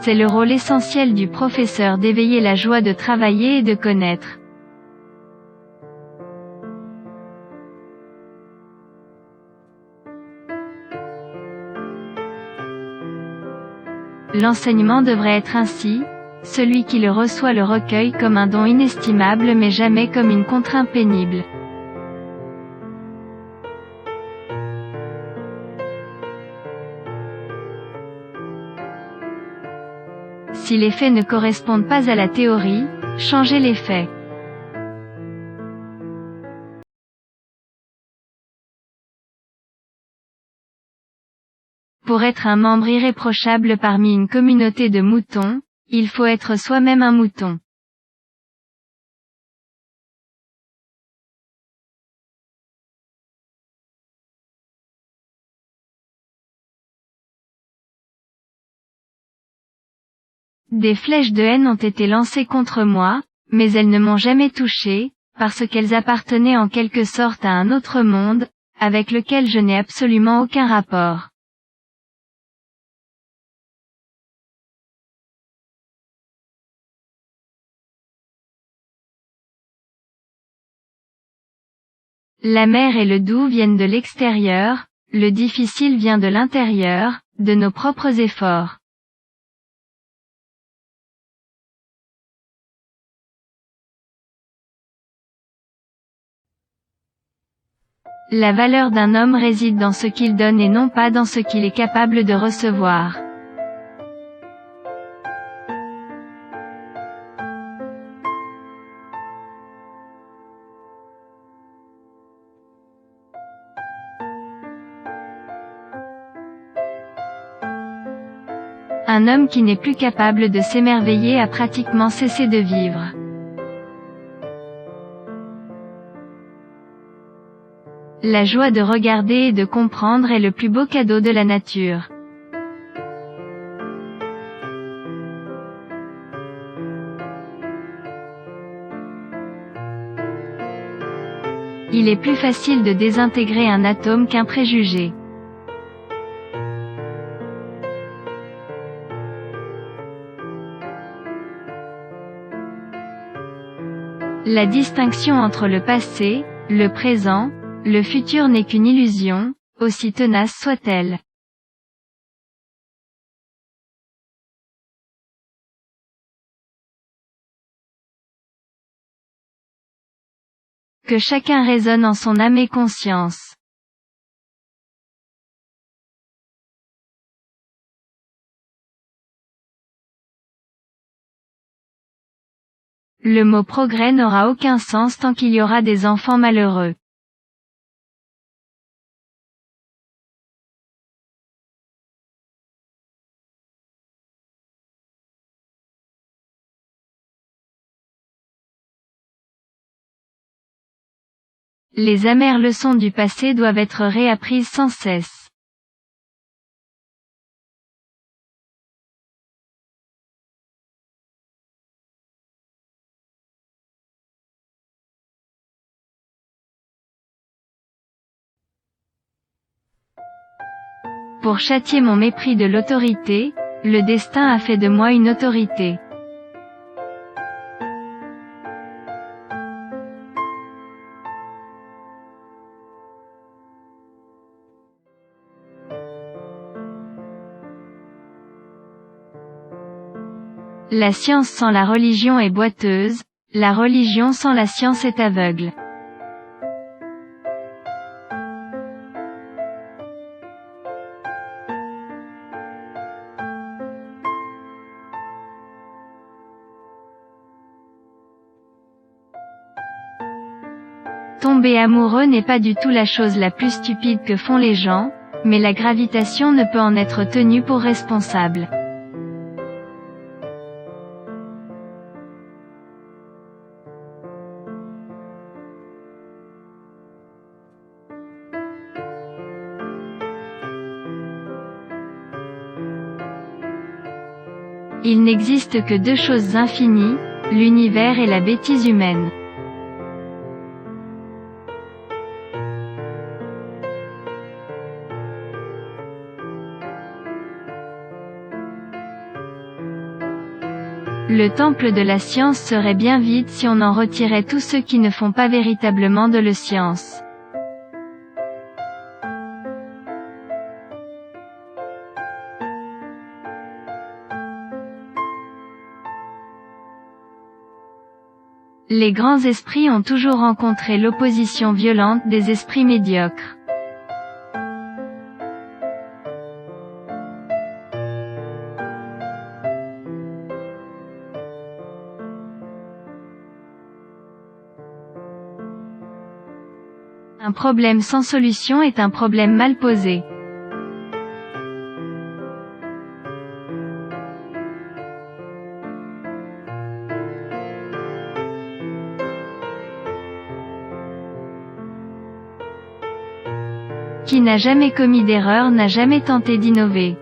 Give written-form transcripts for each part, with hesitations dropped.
C'est le rôle essentiel du professeur d'éveiller la joie de travailler et de connaître. L'enseignement devrait être ainsi, celui qui le reçoit le recueille comme un don inestimable mais jamais comme une contrainte pénible. Si les faits ne correspondent pas à la théorie, changez les faits. Pour être un membre irréprochable parmi une communauté de moutons, il faut être soi-même un mouton. Des flèches de haine ont été lancées contre moi, mais elles ne m'ont jamais touché, parce qu'elles appartenaient en quelque sorte à un autre monde, avec lequel je n'ai absolument aucun rapport. La mer et le doux viennent de l'extérieur, le difficile vient de l'intérieur, de nos propres efforts. La valeur d'un homme réside dans ce qu'il donne et non pas dans ce qu'il est capable de recevoir. Un homme qui n'est plus capable de s'émerveiller a pratiquement cessé de vivre. La joie de regarder et de comprendre est le plus beau cadeau de la nature. Il est plus facile de désintégrer un atome qu'un préjugé. La distinction entre le passé, le présent, le futur n'est qu'une illusion, aussi tenace soit-elle. Que chacun raisonne en son âme et conscience. Le mot progrès n'aura aucun sens tant qu'il y aura des enfants malheureux. Les amères leçons du passé doivent être réapprises sans cesse. Pour châtier mon mépris de l'autorité, le destin a fait de moi une autorité. La science sans la religion est boiteuse, la religion sans la science est aveugle. Tomber amoureux n'est pas du tout la chose la plus stupide que font les gens, mais la gravitation ne peut en être tenue pour responsable. Il n'existe que deux choses infinies, l'univers et la bêtise humaine. Le temple de la science serait bien vide si on en retirait tous ceux qui ne font pas véritablement de la science. Les grands esprits ont toujours rencontré l'opposition violente des esprits médiocres. Un problème sans solution est un problème mal posé. Qui n'a jamais commis d'erreur n'a jamais tenté d'innover.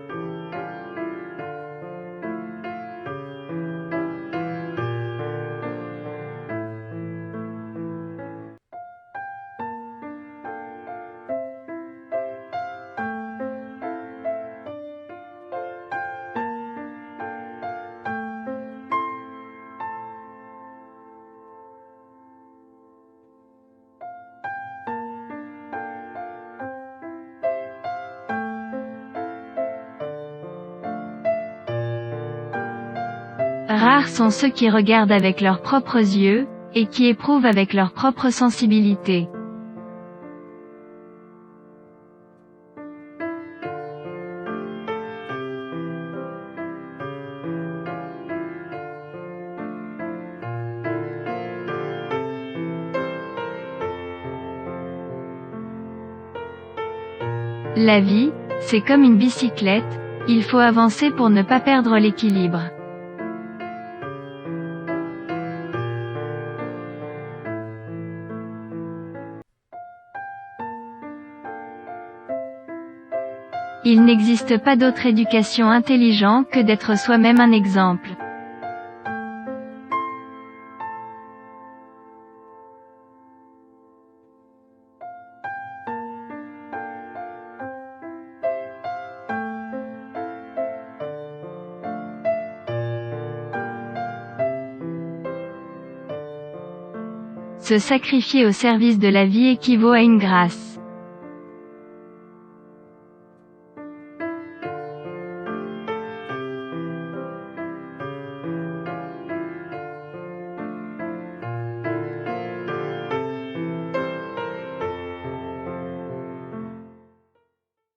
Rares sont ceux qui regardent avec leurs propres yeux, et qui éprouvent avec leur propre sensibilité. La vie, c'est comme une bicyclette, il faut avancer pour ne pas perdre l'équilibre. Il n'existe pas d'autre éducation intelligente que d'être soi-même un exemple. Se sacrifier au service de la vie équivaut à une grâce.